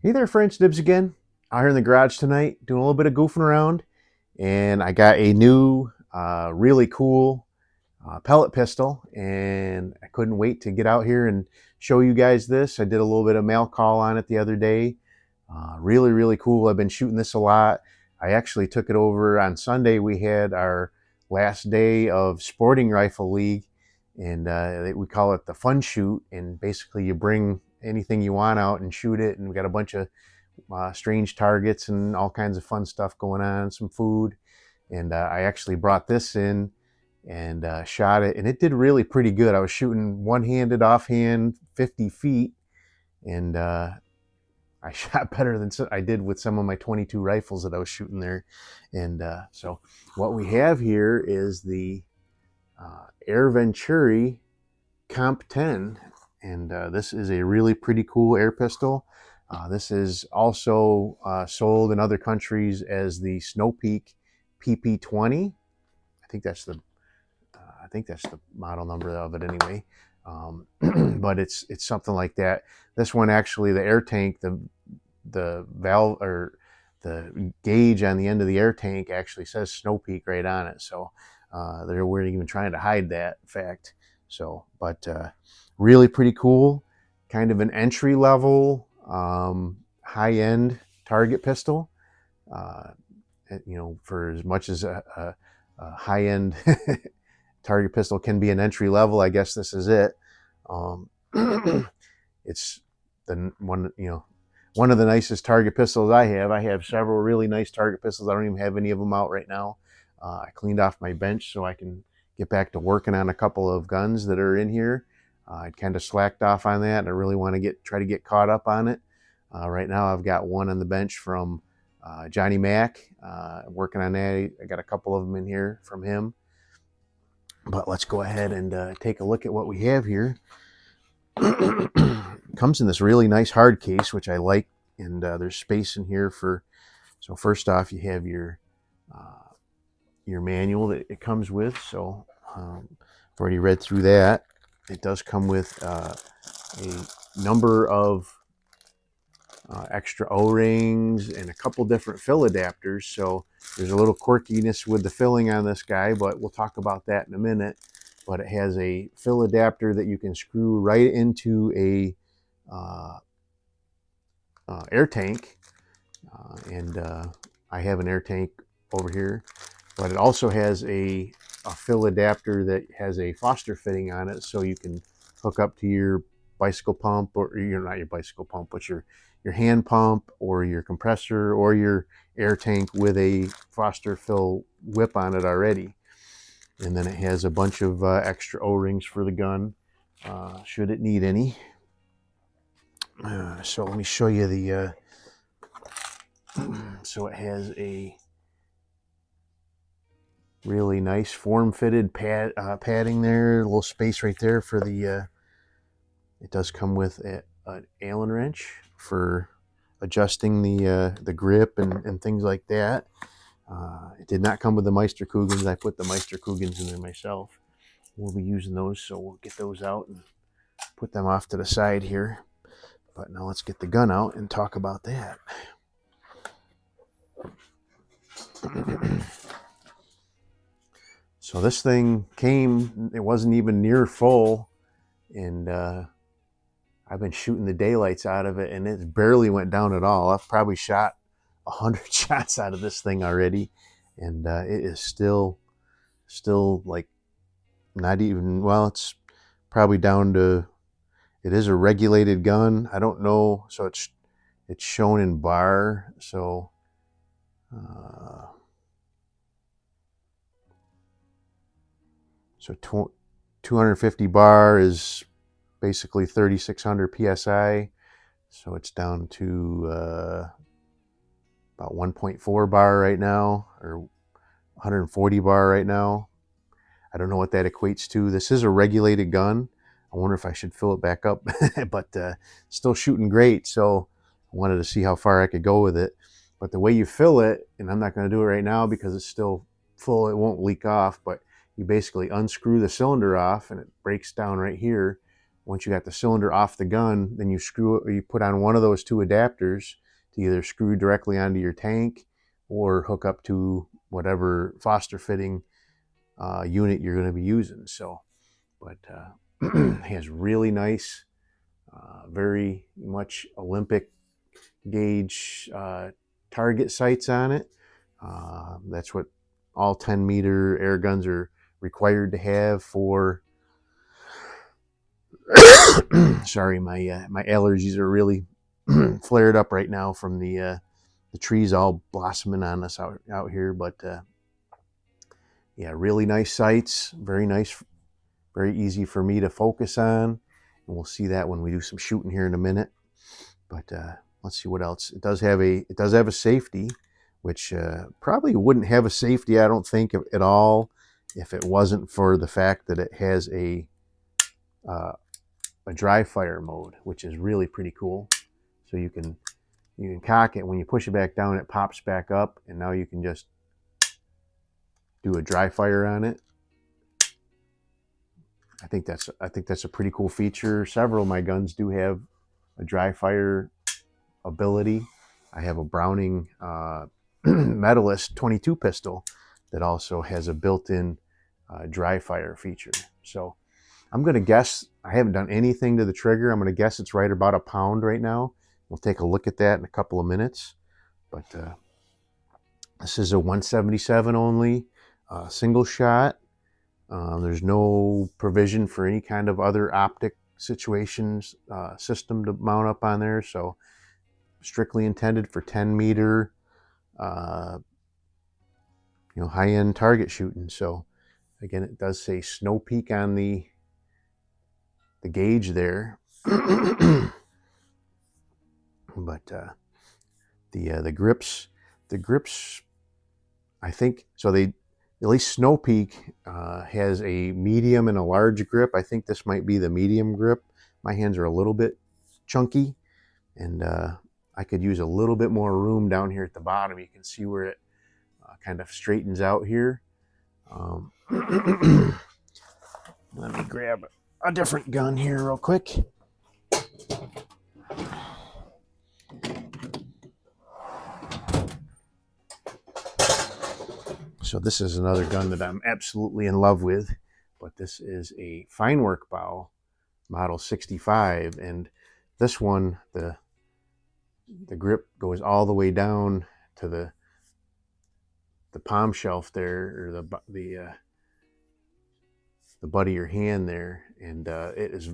Hey there, French Nibs again. Out here in the garage tonight, doing a little bit of goofing around, and I got a new, really cool pellet pistol, and I couldn't wait to get out here and show you guys this. I did a little bit of mail call on it the other day. Really, really cool. I've been shooting this a lot. I actually took it over on Sunday. We had our last day of Sporting Rifle League, and we call it the fun shoot. And basically, you bring anything you want out and shoot it. And we got a bunch of strange targets and all kinds of fun stuff going on, some food. And I actually brought this in and shot it, and it did really pretty good. I was shooting one-handed offhand 50 feet, and I shot better than I did with some of my 22 rifles that I was shooting there. And so what we have here is the Venturi Comp 10, and this is a really pretty cool air pistol. This is also sold in other countries as the Snow Peak PP20. I think that's the model number of it anyway. But it's something like that. This one actually, the air tank, the valve or the gauge on the end of the air tank actually says Snow Peak right on it. So they weren't even trying to hide that fact. So, but really pretty cool. Kind of an entry level, high end target pistol. Uh, for as much as a high end target pistol can be an entry level, I guess this is it. It's the one of the nicest target pistols I have. I have several really nice target pistols. I don't even have any of them out right now. I cleaned off my bench so I can get back to working on a couple of guns that are in here. I kind of slacked off on that. I really want to try to get caught up on it. Right now I've got one on the bench from Johnny Mac, working on that. I got a couple of them in here from him. But let's go ahead and take a look at what we have here. Comes in this really nice hard case, which I like, and there's space in here for. So first off, you have your manual that it comes with. So I've already read through that. It does come with a number of extra O-rings and a couple different fill adapters. So there's a little quirkiness with the filling on this guy, but we'll talk about that in a minute. But it has a fill adapter that you can screw right into a air tank, and I have an air tank over here, but it also has a fill adapter that has a Foster fitting on it, so you can hook up to your bicycle pump, or not your bicycle pump, but your hand pump or your compressor or your air tank with a Foster fill whip on it already. And then it has a bunch of extra O-rings for the gun, should it need any. So let me show you the. So it has a really nice form-fitted padding there, a little space right there for the. It does come with an Allen wrench for adjusting the grip and things like that. It did not come with the Meisterkugels. I put the Meisterkugels in there myself. We'll be using those, so we'll get those out and put them off to the side here. But now let's get the gun out and talk about that. So this thing came, it wasn't even near full, and I've been shooting the daylights out of it, and it barely went down at all. I've probably shot 100 shots out of this thing already, and it is still like not even, well, it's probably down to, it is a regulated gun. I don't know, so it's shown in bar, so so 250 bar is basically 3600 psi, so it's down to about 1.4 bar right now, or 140 bar right now. I don't know what that equates to. This is a regulated gun. I wonder if I should fill it back up, but still shooting great. So I wanted to see how far I could go with it. But the way you fill it, and I'm not going to do it right now because it's still full, it won't leak off, but you basically unscrew the cylinder off and it breaks down right here. once you got the cylinder off the gun, then you screw it, or you put on one of those two adapters to either screw directly onto your tank or hook up to whatever Foster fitting unit you're going to be using. So, but it has really nice, very much Olympic gauge target sights on it. That's what all 10-meter air guns are required to have for. Sorry, my allergies are really flared up right now from the trees all blossoming on us out here. But yeah, really nice sights, very nice, very easy for me to focus on, and we'll see that when we do some shooting here in a minute. But let's see what else. It does have a safety, which probably wouldn't have a safety, I don't think, at all, if it wasn't for the fact that it has a dry fire mode, which is really pretty cool. So you can cock it. When you push it back down, it pops back up, and now you can just do a dry fire on it. I think that's a pretty cool feature. Several of my guns do have a dry fire ability. I have a Browning Medalist 22 pistol that also has a built-in dry fire feature. So I'm going to guess, I haven't done anything to the trigger. I'm going to guess it's right about a pound right now. We'll take a look at that in a couple of minutes. But this is a 177 only, single shot. There's no provision for any kind of other optic situations system to mount up on there. So strictly intended for 10-meter, high-end target shooting. So again, it does say Snow Peak on the gauge there. But the grips, I think so. At least Snow Peak has a medium and a large grip. I think this might be the medium grip. My hands are a little bit chunky, and I could use a little bit more room down here at the bottom. You can see where it kind of straightens out here. Let me grab a different gun here real quick. So this is another gun that I'm absolutely in love with, but this is a fine work bow, model 65, and this one, the grip goes all the way down to the palm shelf there, or the butt of your hand there, and it is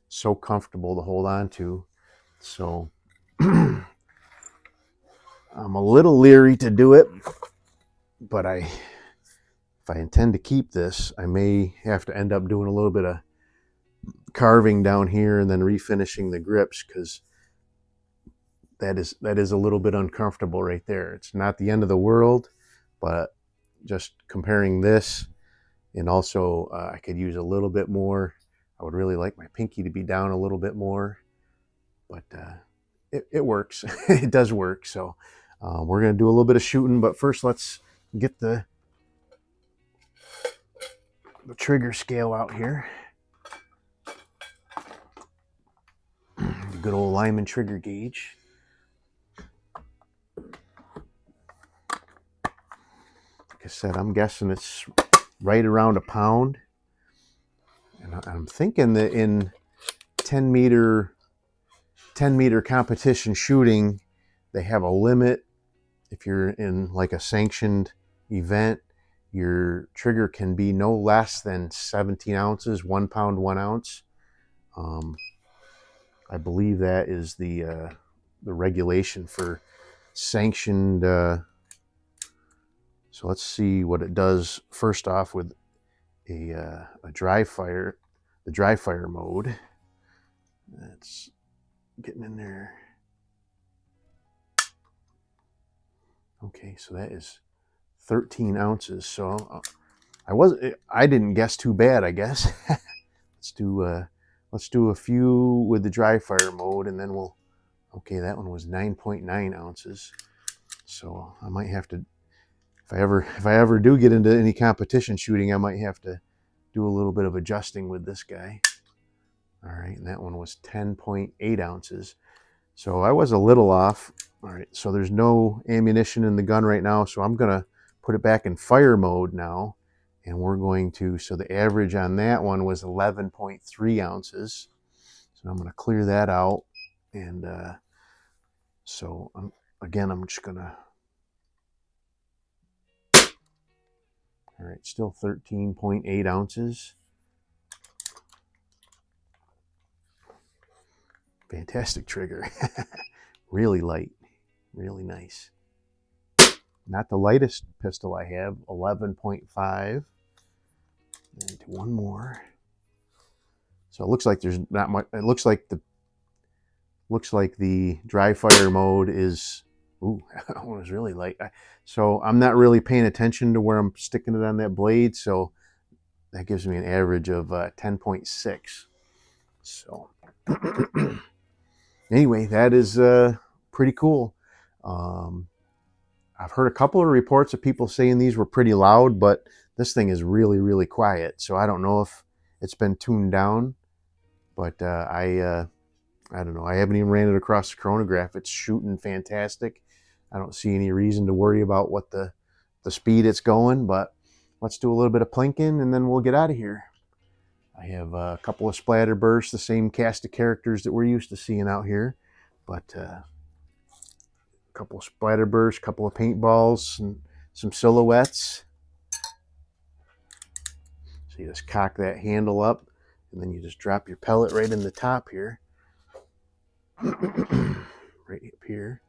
so comfortable to hold on to. So I'm a little leery to do it, but if I intend to keep this, I may have to end up doing a little bit of carving down here and then refinishing the grips, because that is a little bit uncomfortable right there. It's not the end of the world, but just comparing this, and also I could use a little bit more. I would really like my pinky to be down a little bit more, but it works. It does work. So we're going to do a little bit of shooting, but first let's get the trigger scale out here. The good old Lyman trigger gauge. Like I said, I'm guessing it's right around a pound. And I'm thinking that in 10-meter competition shooting, they have a limit. If you're in like a sanctioned event, your trigger can be no less than 17 ounces, 1 pound, 1 ounce. I believe that is the regulation for sanctioned. So let's see what it does first off with a dry fire, the dry fire mode. That's getting in there. Okay, so that is 13 ounces. So I didn't guess too bad, I guess. Let's do a few with the dry fire mode, and then okay, that one was 9.9 ounces. So I might have to, if I ever do get into any competition shooting, I might have to do a little bit of adjusting with this guy. All right, and that one was 10.8 ounces. So I was a little off. All right, so there's no ammunition in the gun right now, so I'm gonna put it back in fire mode now. And we're going to, so the average on that one was 11.3 ounces. So I'm gonna clear that out. And so I'm just gonna, all right, still 13.8 ounces. Fantastic trigger. Really light, really nice. Not the lightest pistol I have, 11.5. And do one more. So it looks like there's not much. It looks like the dry fire mode is, ooh, that one was really light. So I'm not really paying attention to where I'm sticking it on that blade. So that gives me an average of 10.6. So anyway, that is pretty cool. I've heard a couple of reports of people saying these were pretty loud, but this thing is really, really quiet. So I don't know if it's been tuned down, but I don't know. I haven't even ran it across the chronograph. It's shooting fantastic. I don't see any reason to worry about what the speed it's going, but let's do a little bit of plinking and then we'll get out of here. I have a couple of splatter bursts, the same cast of characters that we're used to seeing out here, but a couple of splatter bursts, a couple of paintballs, and some silhouettes. So you just cock that handle up and then you just drop your pellet right in the top here. Right up here.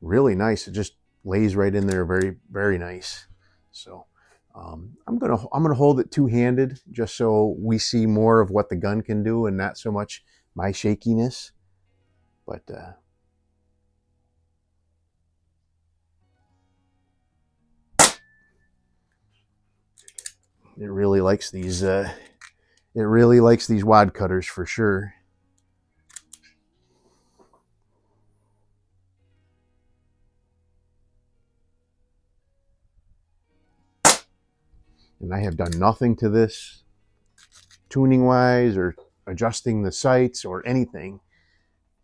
Really nice. It just lays right in there. Very, very nice. So I'm gonna hold it two-handed just so we see more of what the gun can do and not so much my shakiness. But it really likes these wad cutters for sure. And I have done nothing to this tuning wise or adjusting the sights or anything.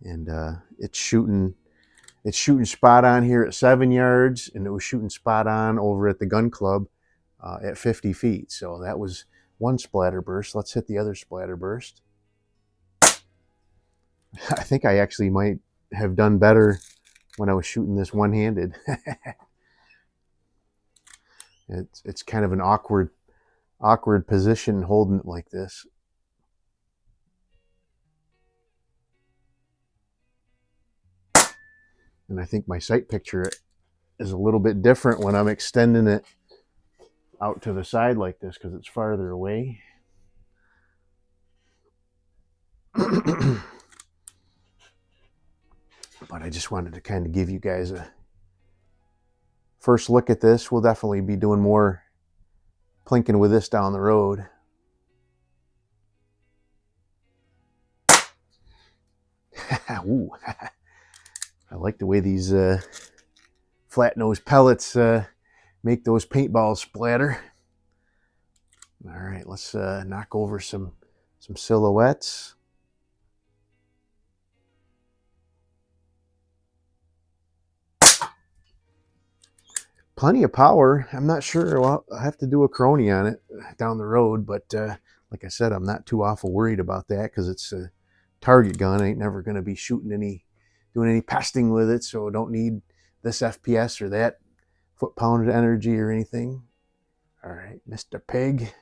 And it's shooting spot on here at 7 yards, and it was shooting spot on over at the gun club at 50 feet. So that was one splatter burst. Let's hit the other splatter burst. I think I actually might have done better when I was shooting this one-handed. It's kind of an awkward position holding it like this. And I think my sight picture is a little bit different when I'm extending it out to the side like this because it's farther away. But I just wanted to kind of give you guys a first look at this. We'll definitely be doing more plinking with this down the road. Ooh. I like the way these flat nose pellets make those paintballs splatter. All right, let's knock over some silhouettes. Plenty of power. I'm not sure. Well, I'll have to do a crony on it down the road, but like I said, I'm not too awful worried about that because it's a target gun. I ain't never going to be doing any pesting with it, so I don't need this FPS or that foot-pounded energy or anything. All right, Mr. Pig.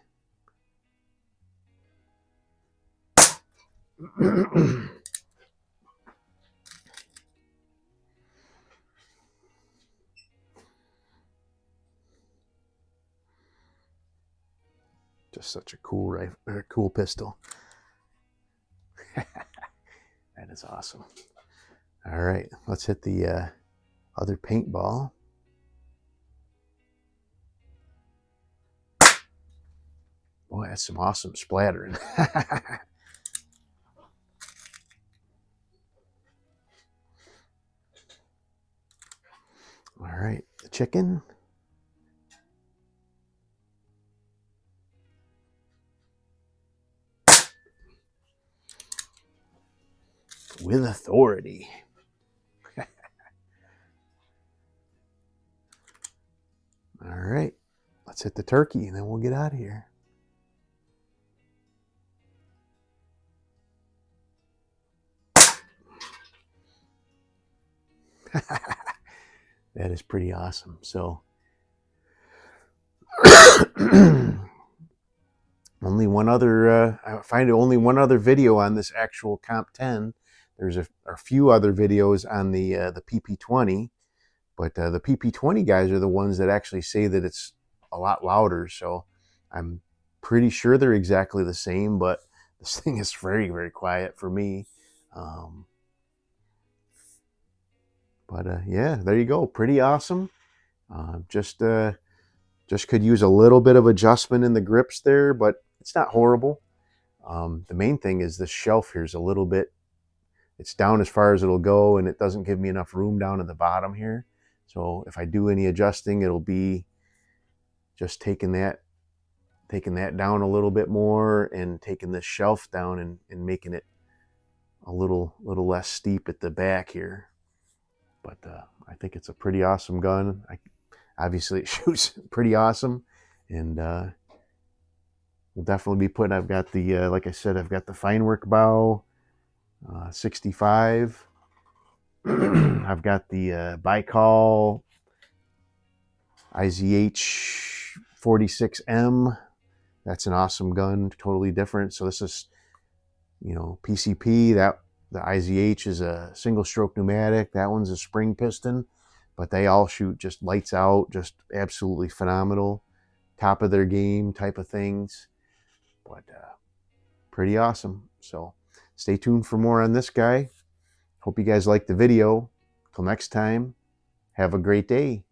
Just such a cool rifle, or cool pistol. That is awesome. All right, let's hit the other paintball. Boy, that's some awesome splattering. All right, the chicken. with authority. All right, let's hit the turkey and then we'll get out of here. That is pretty awesome. So only one other, I find only one other video on this actual Comp 10. There's a few other videos on the PP20, but the PP20 guys are the ones that actually say that it's a lot louder. So I'm pretty sure they're exactly the same, but this thing is very, very quiet for me. Yeah, there you go. Pretty awesome. Just could use a little bit of adjustment in the grips there, but it's not horrible. The main thing is the shelf here is a little bit, it's down as far as it'll go, and it doesn't give me enough room down at the bottom here. So if I do any adjusting, it'll be just taking that down a little bit more and taking this shelf down and making it a little less steep at the back here. But I think it's a pretty awesome gun. Obviously it shoots pretty awesome, and we'll definitely be putting, I've got the like I said, I've got the Finework bow 65. I've got the Baikal IZH 46M. That's an awesome gun, totally different. So this is, PCP. That the IZH is a single stroke pneumatic. That one's a spring piston, but they all shoot just lights out, just absolutely phenomenal, top of their game type of things. But pretty awesome. So stay tuned for more on this guy. Hope you guys liked the video. Till next time, have a great day.